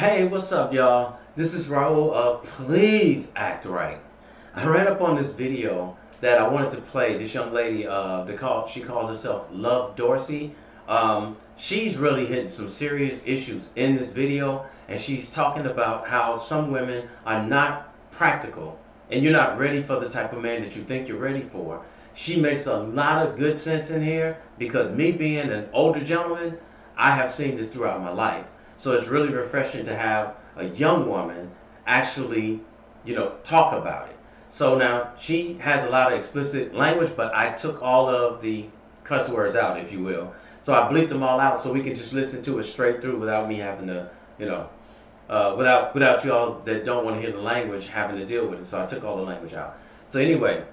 Hey, what's up, y'all? This is Raulh of Please Act Right. I ran up on this video that I wanted to play. This young lady, she calls herself Love Dorsey. She's really hitting some serious issues in this video, and she's talking about how some women are not practical, and you're not ready for the type of man that you think you're ready for. She makes a lot of good sense in here because me being an older gentleman, I have seen this throughout my life. So it's really refreshing to have a young woman actually, talk about it. So now she has a lot of explicit language, but I took all of the cuss words out, if you will. So I bleeped them all out so we could just listen to it straight through without me having to, without you all that don't want to hear the language having to deal with it. So I took all the language out. So anyway,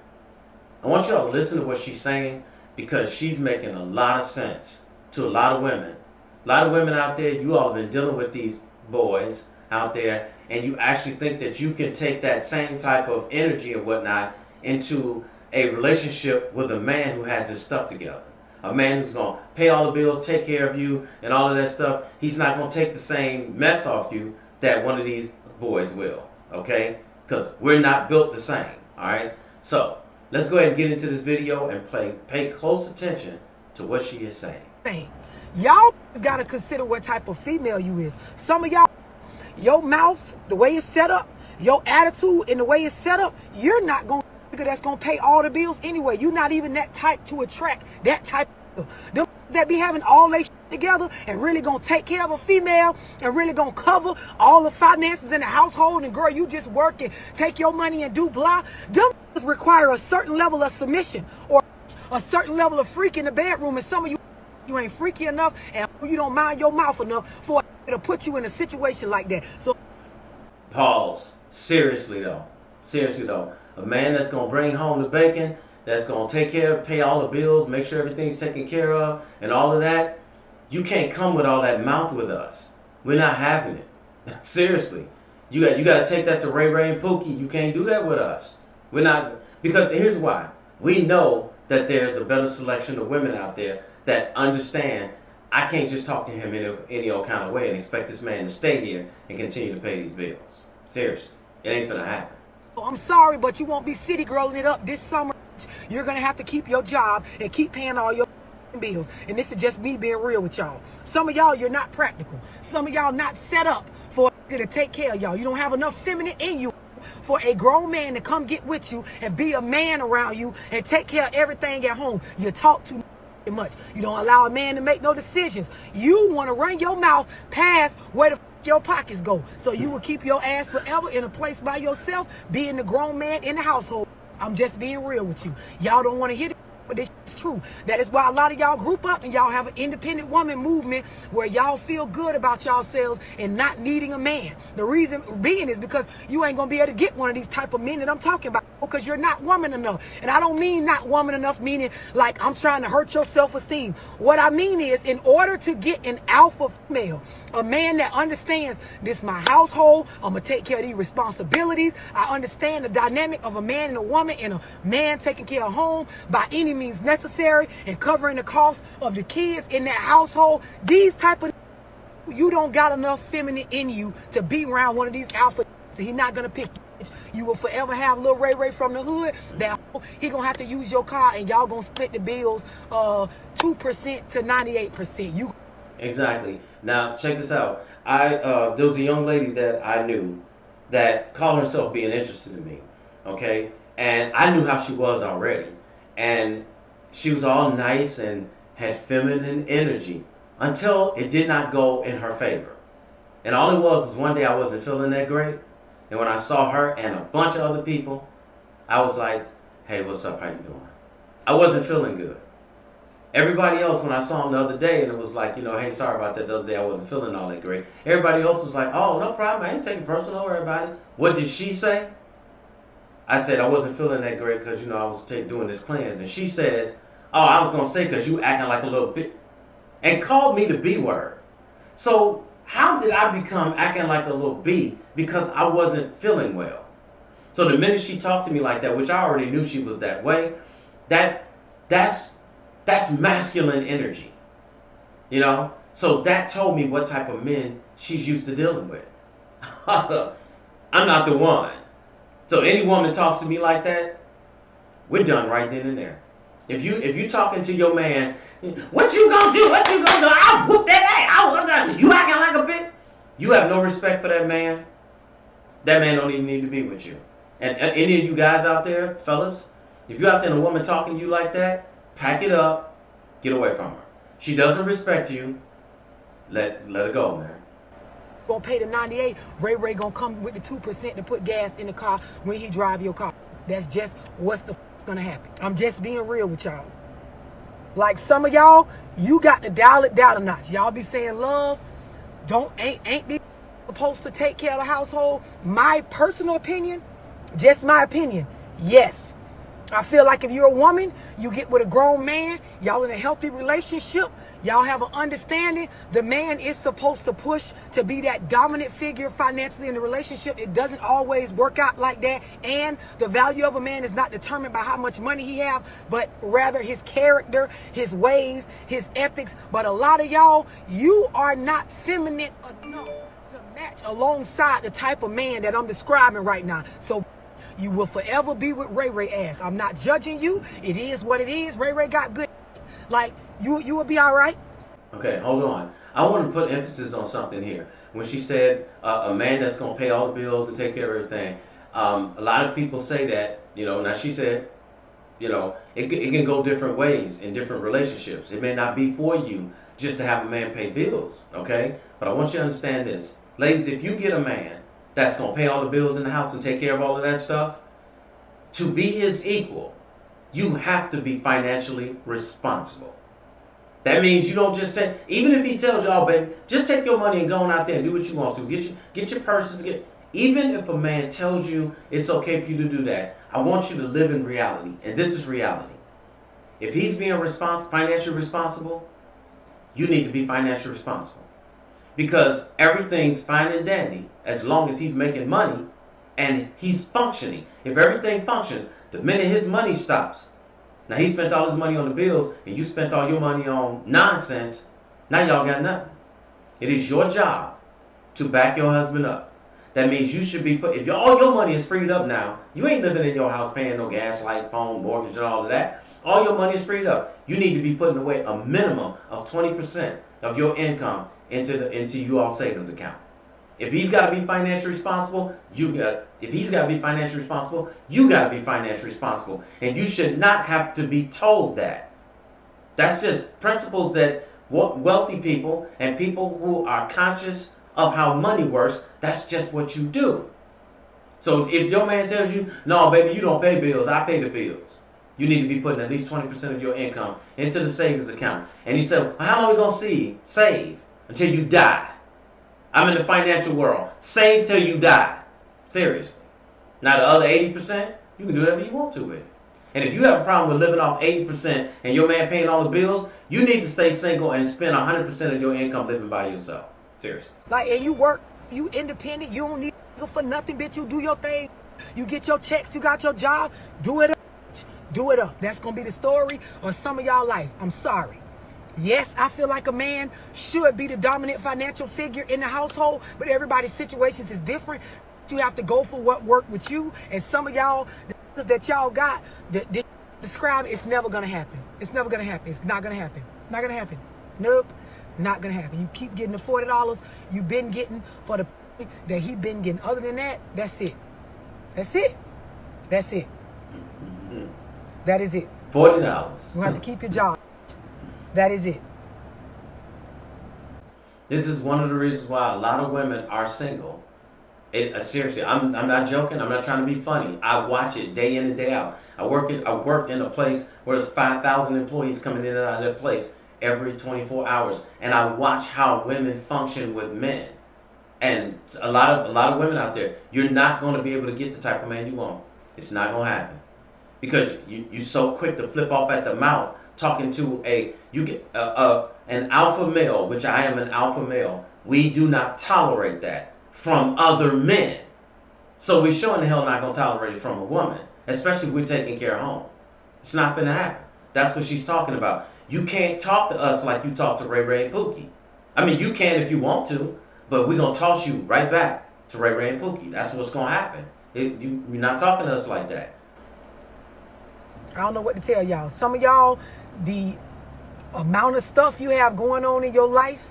I want y'all to listen to what she's saying because she's making a lot of sense to a lot of women. A lot of women out there, you all have been dealing with these boys out there, and you actually think that you can take that same type of energy and whatnot into a relationship with a man who has his stuff together. A man who's going to pay all the bills, take care of you, and all of that stuff. He's not going to take the same mess off you that one of these boys will, okay? Because we're not built the same, all right? So let's go ahead and get into this video and pay close attention to what she is saying. Y'all gotta consider what type of female you is. Some of y'all, your mouth, the way it's set up, your attitude and the way it's set up, you're not gonna figure that's gonna pay all the bills anyway. You're not even that type to attract that type of them that be having all they together and really gonna take care of a female and really gonna cover all the finances in the household, and girl, you just work and take your money and do blah. Them require a certain level of submission or a certain level of freak in the bedroom, and some of you ain't freaky enough and you don't mind your mouth enough for it to put you in a situation like that. So pause. Seriously though, a man that's gonna bring home the bacon, that's gonna take care, pay all the bills, make sure everything's taken care of and all of that, you can't come with all that mouth with us. We're not having it. Seriously, you got to take that to Ray and Pookie. You can't do that with us. We're not, because here's why. We know that there's a better selection of women out there that understand I can't just talk to him in any old kind of way and expect this man to stay here and continue to pay these bills. Seriously, it ain't gonna happen. I'm sorry, but you won't be city girling it up this summer. You're gonna have to keep your job and keep paying all your bills. And this is just me being real with y'all. Some of y'all, you're not practical. Some of y'all not set up for to take care of y'all. You don't have enough feminine in you for a grown man to come get with you and be a man around you and take care of everything at home. You talk too much. You don't allow a man to make no decisions. You want to run your mouth past where the your pockets go. So you will keep your ass forever in a place by yourself, being the grown man in the household. I'm just being real with you. Y'all don't want to hear it, but this is true. That is why a lot of y'all group up and y'all have an independent woman movement where y'all feel good about yourselves and not needing a man. The reason being is because you ain't gonna be able to get one of these type of men that I'm talking about because you're not woman enough. And I don't mean not woman enough meaning like I'm trying to hurt your self-esteem. What I mean is, in order to get an alpha female, a man that understands this is my household, I'm gonna take care of these responsibilities, I understand the dynamic of a man and a woman, and a man taking care of home by any means necessary and covering the cost of the kids in that household. These type of, you don't got enough feminine in you to be around one of these alpha. So he's not gonna pick you. You will forever have little Ray from the hood that he gonna have to use your car and y'all gonna split the bills 2% to 98%. You exactly. Now check this out. There was a young lady that I knew that called herself being interested in me. Okay, and I knew how she was already, and she was all nice and had feminine energy until it did not go in her favor. And all it was one day I wasn't feeling that great. And when I saw her and a bunch of other people, I was like, hey, what's up? How you doing? I wasn't feeling good. Everybody else, when I saw him the other day, and it was like, hey, sorry about that the other day, I wasn't feeling all that great. Everybody else was like, oh, no problem. I ain't taking personal, don't worry about it. What did she say? I said I wasn't feeling that great because, I was doing this cleanse. And she says, oh, I was going to say because you acting like a little bit. And called me the B word. So how did I become acting like a little B? Because I wasn't feeling well. So the minute she talked to me like that, which I already knew she was that way, that's masculine energy. So that told me what type of men she's used to dealing with. I'm not the one. So any woman talks to me like that, we're done right then and there. If you talking to your man, what you gonna do? What you gonna do? I'll whoop that ass. You acting like a bitch. You have no respect for that man. That man don't even need to be with you. And any of you guys out there, fellas, if you're out there and a woman talking to you like that, pack it up, get away from her. She doesn't respect you. Let her go, man. Gonna pay the 98, Ray gonna come with the 2% to put gas in the car when he drive your car. That's just what's gonna happen. I'm just being real with y'all. Like some of y'all, you got to dial it down a notch. Y'all be saying love, ain't these supposed to take care of the household? My personal opinion, just my opinion, yes. I feel like if you're a woman, you get with a grown man, y'all in a healthy relationship, y'all have an understanding, the man is supposed to push to be that dominant figure financially in the relationship. It doesn't always work out like that. And the value of a man is not determined by how much money he have, but rather his character, his ways, his ethics. But a lot of y'all, you are not feminine enough to match alongside the type of man that I'm describing right now. So you will forever be with Ray ass. I'm not judging you. It is what it is. Ray got good. Like, you will be all right. Okay, hold on. I want to put emphasis on something here. When she said a man that's going to pay all the bills and take care of everything, a lot of people say that, now she said, it can go different ways in different relationships. It may not be for you just to have a man pay bills, okay? But I want you to understand this. Ladies, if you get a man that's going to pay all the bills in the house and take care of all of that stuff, to be his equal, you have to be financially responsible. That means you don't just take, even if he tells you, oh, baby, just take your money and go on out there and do what you want to. Get your purses. Even if a man tells you it's okay for you to do that, I want you to live in reality. And this is reality. If he's being financially responsible, you need to be financially responsible. Because everything's fine and dandy as long as he's making money and he's functioning. If everything functions, the minute his money stops, now he spent all his money on the bills and you spent all your money on nonsense, now y'all got nothing. It is your job to back your husband up. That means you should be if all your money is freed up now, you ain't living in your house paying no gas, light, phone, mortgage, and all of that. All your money is freed up. You need to be putting away a minimum of 20% of your income into you all savings account. If he's got to be financially responsible, you got to be financially responsible. And you should not have to be told that. That's just principles that wealthy people and people who are conscious of how money works, that's just what you do. So if your man tells you, no, baby, you don't pay bills, I pay the bills. You need to be putting at least 20% of your income into the savings account. And you say, well, how long are we going to save? Until you die. I'm in the financial world. Save till you die. Seriously. Now the other 80%, you can do whatever you want to with it. And if you have a problem with living off 80% and your man paying all the bills, you need to stay single and spend 100% of your income living by yourself. Seriously. Like, and you work, you independent, you don't need for nothing, bitch. You do your thing. You get your checks, you got your job. Do it up. Do it up. That's going to be the story of some of y'all life. I'm sorry. Yes, I feel like a man should be the dominant financial figure in the household, but everybody's situations is different. You have to go for what worked with you, and some of y'all that y'all got describe, it's never gonna happen. It's never gonna happen. It's not gonna happen. Not gonna happen. Nope, not gonna happen. You keep getting the $40 you've been getting for the that he been getting. Other than that, that's it. That's it. That's it. That is it. $40. You have to keep your job. That is it. This is one of the reasons why a lot of women are single. Seriously, I'm not joking. I'm not trying to be funny. I watch it day in and day out. I worked in a place where there's 5,000 employees coming in and out of that place every 24 hours, and I watch how women function with men. And a lot of women out there, you're not going to be able to get the type of man you want. It's not going to happen because you're so quick to flip off at the mouth. Talking to an alpha male, which I am an alpha male, we do not tolerate that from other men. So we sure in the hell not going to tolerate it from a woman, especially if we're taking care of home. It's not finna happen. That's what she's talking about. You can't talk to us like you talk to Ray and Pookie. I mean, you can if you want to, but we're going to toss you right back. to Ray Ray and Pookie. That's what's gonna happen. You're not talking to us like that. I don't know what to tell y'all. Some of y'all, the amount of stuff you have going on in your life,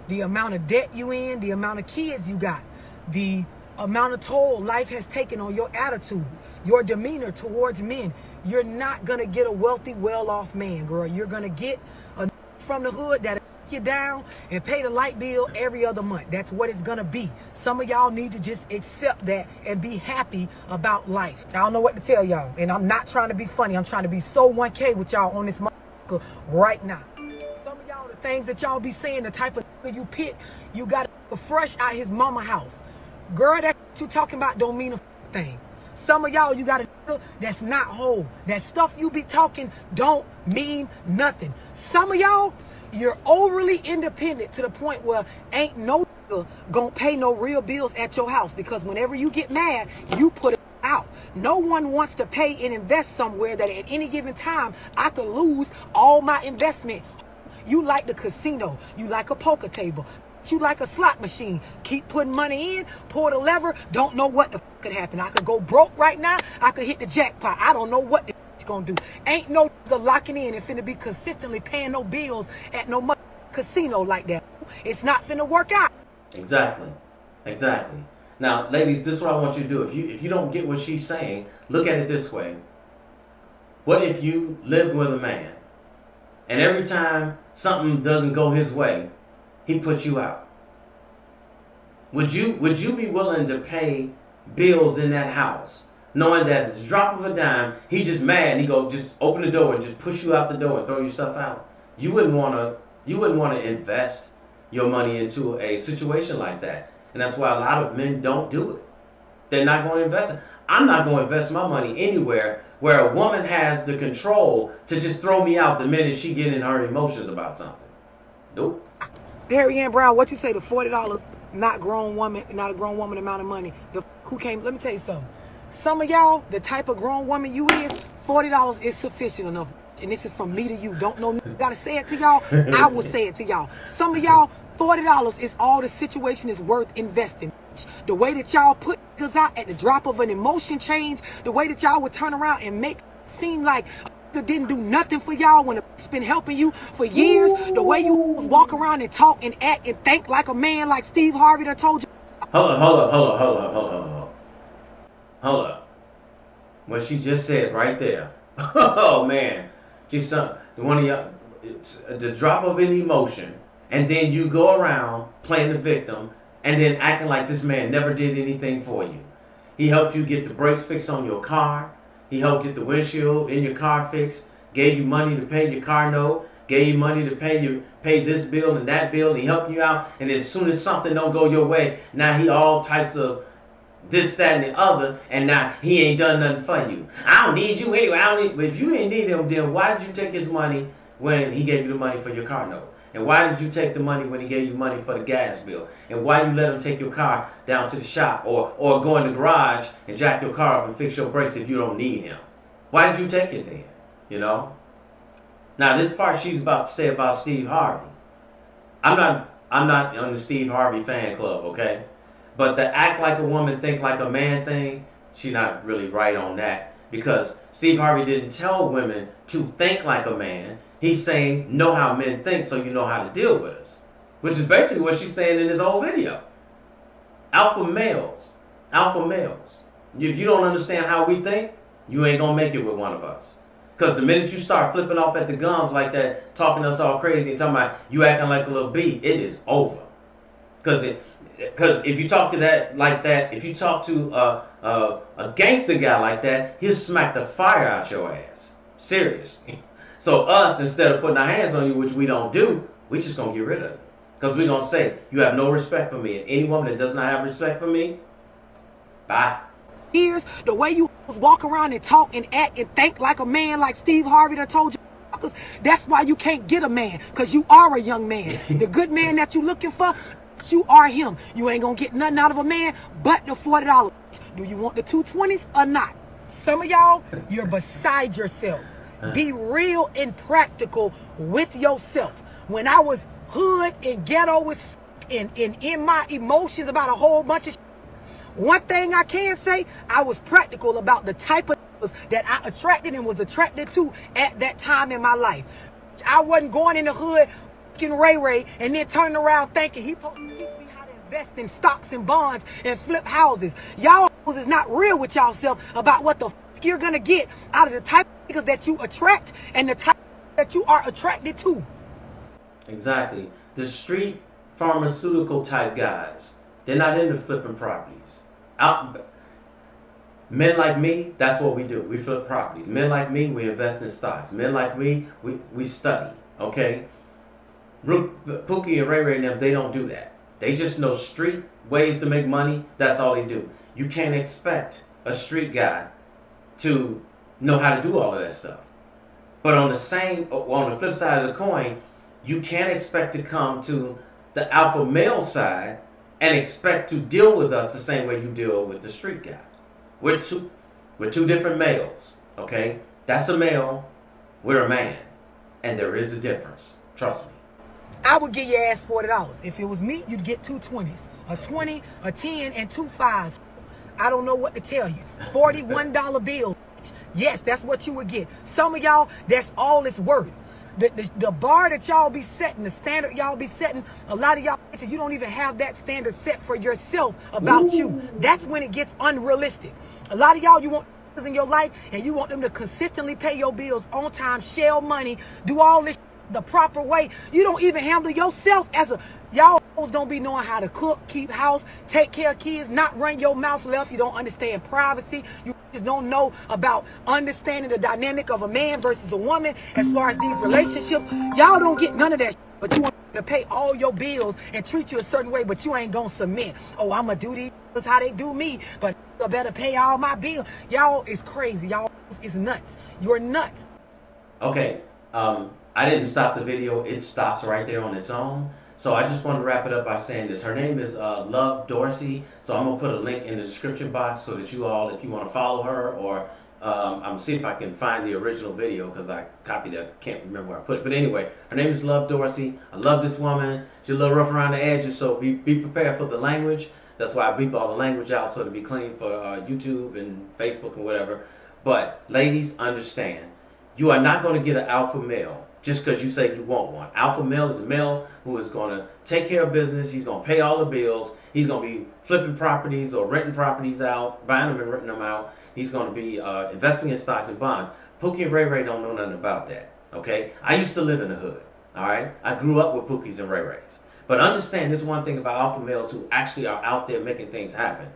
the amount of debt you in, the amount of kids you got, the amount of toll life has taken on your attitude, your demeanor towards men, you're not going to get a wealthy, well-off man, girl. You're going to get a from the hood that'll you down and pay the light bill every other month. That's what it's going to be. Some of y'all need to just accept that and be happy about life. I don't know what to tell y'all. And I'm not trying to be funny. I'm trying to be so 1K with y'all on this motherfucker right now. Some of y'all, the things that y'all be saying, the type of you pick, you got fresh out his mama house. Girl, that you talking about don't mean a thing. Some of y'all, you got a that's not whole. That stuff you be talking don't mean nothing. Some of y'all, you're overly independent to the point where ain't no gonna pay no real bills at your house, because whenever you get mad, you put it out. No one wants to pay and invest somewhere that at any given time I could lose all my investment. You like the casino, you like a poker table, you like a slot machine. Keep putting money in, pull the lever, don't know what the could happen. I could go broke right now, I could hit the jackpot. I don't know what the gonna do. Ain't no locking in and finna be consistently paying no bills at no casino like that. It's not finna work out. Exactly. Now, ladies, this is what I want you to do. If you don't get what she's saying, look at it this way. What if you lived with a man and every time something doesn't go his way, he puts you out? Would you be willing to pay bills in that house, knowing that at the drop of a dime, he's just mad and he go just open the door and just push you out the door and throw your stuff out? You wouldn't want to invest your money into a situation like that. And that's why a lot of men don't do it. They're not going to invest it. I'm not going to invest my money anywhere where a woman has the control to just throw me out the minute she get in her emotions about something. Nope. Harry Ann Brown, what you say, the $40, not a grown woman amount of money. Let me tell you something. Some of y'all, the type of grown woman you is, $40 is sufficient enough. And this is from me to you. Don't know me. Gotta say it to y'all. I will say it to y'all. Some of y'all, $40 is all the situation is worth investing. The way that y'all put niggas out at the drop of an emotion change, the way that y'all would turn around and make it seem like didn't do nothing for y'all when it's been helping you for years, the way you walk around and talk and act and think like a man like Steve Harvey that told you. Hold up. What she just said right there. Oh man. She's one of y'all, it's the drop of an emotion, and then you go around playing the victim and then acting like this man never did anything for you. He helped you get the brakes fixed on your car. He helped get the windshield in your car fixed, gave you money to pay your car note, gave you money to pay this bill and that bill, and he helped you out. And as soon as something don't go your way, now he all types of this, that, and the other, and now he ain't done nothing for you. I don't need you anyway. But if you ain't need him, then why did you take his money when he gave you the money for your car note? And why did you take the money when he gave you money for the gas bill? And why you let him take your car down to the shop or go in the garage and jack your car up and fix your brakes if you don't need him? Why did you take it then? You know? Now this part she's about to say about Steve Harvey. I'm not on the Steve Harvey fan club, okay? But the act like a woman, think like a man thing, she's not really right on that. Because Steve Harvey didn't tell women to think like a man. He's saying, know how men think so you know how to deal with us. Which is basically what she's saying in this whole video. Alpha males. If you don't understand how we think, you ain't going to make it with one of us. Because the minute you start flipping off at the gums like that, talking us all crazy and talking about you acting like a little bee, it is over. Because if you talk to that like that, if you talk to a gangster guy like that, he'll smack the fire out your ass. Seriously. So us, instead of putting our hands on you, which we don't do, we just going to get rid of it. Because we're going to say, you have no respect for me. And any woman that does not have respect for me, bye. Years, the way you walk around and talk and act and think like a man like Steve Harvey that told you, that's why you can't get a man. Because you are a young man. The good man that you looking for, you are him. You ain't going to get nothing out of a man but the $40. Do you want the 220s or not? Some of y'all, you're beside yourselves. Be real and practical with yourself. When I was hood and ghetto was and in my emotions about a whole bunch of shit, One thing I can say, I was practical about the type of that I attracted and was attracted to at that time in my life. I wasn't going in the hood fucking Ray and then turning around thinking he supposed to teach me how to invest in stocks and bonds and flip houses. Y'all is not real with y'all self about what the fuck you're gonna get out of the type of niggas that you attract and the type that you are attracted to. Exactly. The street pharmaceutical type guys, they're not into flipping properties. Men like me, that's what we do. We flip properties. Men like me, we invest in stocks. Men like me, we study. Okay? Pookie and Ray and them, they don't do that. They just know street ways to make money. That's all they do. You can't expect a street guy to know how to do all of that stuff. But on the flip side of the coin, you can't expect to come to the alpha male side and expect to deal with us the same way you deal with the street guy. We're two different males, okay? That's a male, we're a man. And there is a difference. Trust me. I would give your ass $40. If it was me, you'd get two 20s. A 20, a 10, and two 5s. I don't know what to tell you. $41 bills. Yes, that's what you would get. Some of y'all, that's all it's worth. The bar that y'all be setting, the standard y'all be setting, a lot of y'all, you don't even have that standard set for yourself about you. That's when it gets unrealistic. A lot of y'all, you want in your life and you want them to consistently pay your bills on time, shell money, do all this the proper way. You don't even handle yourself as a... Y'all don't be knowing how to cook, keep house, take care of kids, not run your mouth left. You don't understand privacy. You just don't know about understanding the dynamic of a man versus a woman as far as these relationships. Y'all don't get none of that shit, but you want to pay all your bills and treat you a certain way, but you ain't gonna submit. Oh, I'm gonna do these how they do me, but I better pay all my bills. Y'all is crazy. Y'all is nuts. You're nuts. Okay, I didn't stop the video. It stops right there on its own. So I just want to wrap it up by saying this. Her name is Love Dorsey. So I'm going to put a link in the description box so that you all, if you want to follow her, or I'm going to see if I can find the original video because I copied it. I can't remember where I put it. But anyway, her name is Love Dorsey. I love this woman. She's a little rough around the edges, so be prepared for the language. That's why I beep all the language out so to be clean for YouTube and Facebook and whatever. But ladies, understand, you are not going to get an alpha male just because you say you want one. Alpha male is a male who is going to take care of business. He's going to pay all the bills. He's going to be flipping properties or renting properties out, buying them and renting them out. He's going to be investing in stocks and bonds. Pookie and Ray don't know nothing about that, okay? I used to live in the hood, all right? I grew up with Pookies and Rays. But understand this one thing about alpha males who actually are out there making things happen.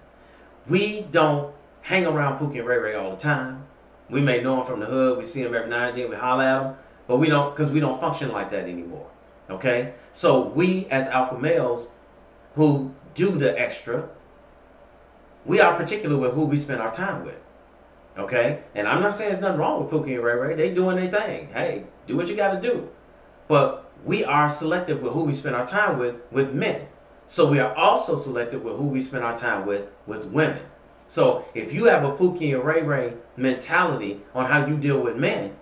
We don't hang around Pookie and Ray all the time. We may know them from the hood. We see them every now and then. We holler at them. But we don't, because we don't function like that anymore. Okay? So we as alpha males who do the extra, we are particular with who we spend our time with. Okay? And I'm not saying there's nothing wrong with Pookie and Ray. They doing their thing. Hey, do what you got to do. But we are selective with who we spend our time with men. So we are also selective with who we spend our time with women. So if you have a Pookie and Ray mentality on how you deal with men,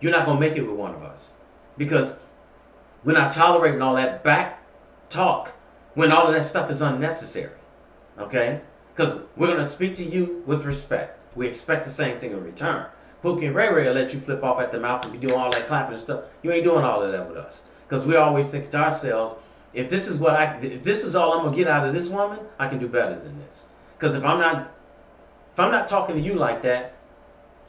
you're not going to make it with one of us. Because we're not tolerating all that back talk when all of that stuff is unnecessary. Okay? Because we're going to speak to you with respect. We expect the same thing in return. Pookie and Ray will let you flip off at the mouth and be doing all that clapping and stuff. You ain't doing all of that with us. Because we're always thinking to ourselves, if this is all I'm going to get out of this woman, I can do better than this. Because if I'm not talking to you like that,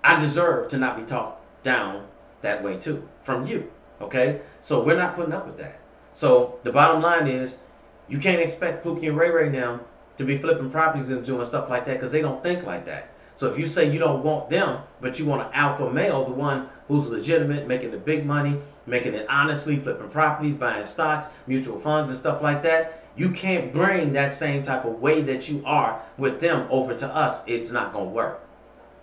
I deserve to not be talked down that way too, from you, okay? So we're not putting up with that. So the bottom line is, you can't expect Pookie and Ray now to be flipping properties and doing stuff like that because they don't think like that. So if you say you don't want them, but you want an alpha male, the one who's legitimate, making the big money, making it honestly, flipping properties, buying stocks, mutual funds and stuff like that, you can't bring that same type of way that you are with them over to us. It's not going to work.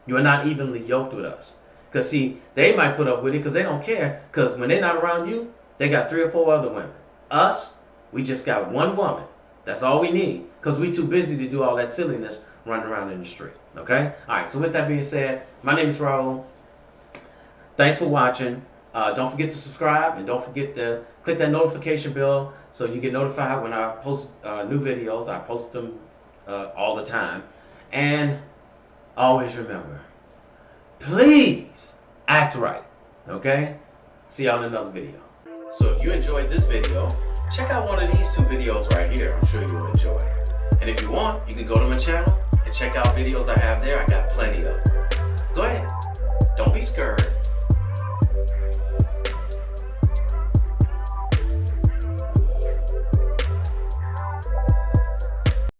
You are not evenly yoked with us. Because, see, they might put up with it because they don't care. Because when they're not around you, they got 3 or 4 other women. Us, we just got one woman. That's all we need. Because we too busy to do all that silliness running around in the street. Okay? All right, so with that being said, my name is Raulh. Thanks for watching. Don't forget to subscribe. And don't forget to click that notification bell so you get notified when I post new videos. I post them all the time. And always remember, please act right, okay? See y'all in another video. So if you enjoyed this video, check out one of these two videos right here. I'm sure you'll enjoy. And if you want, you can go to my channel and check out videos I have there. I got plenty of them. Go ahead. Don't be scared.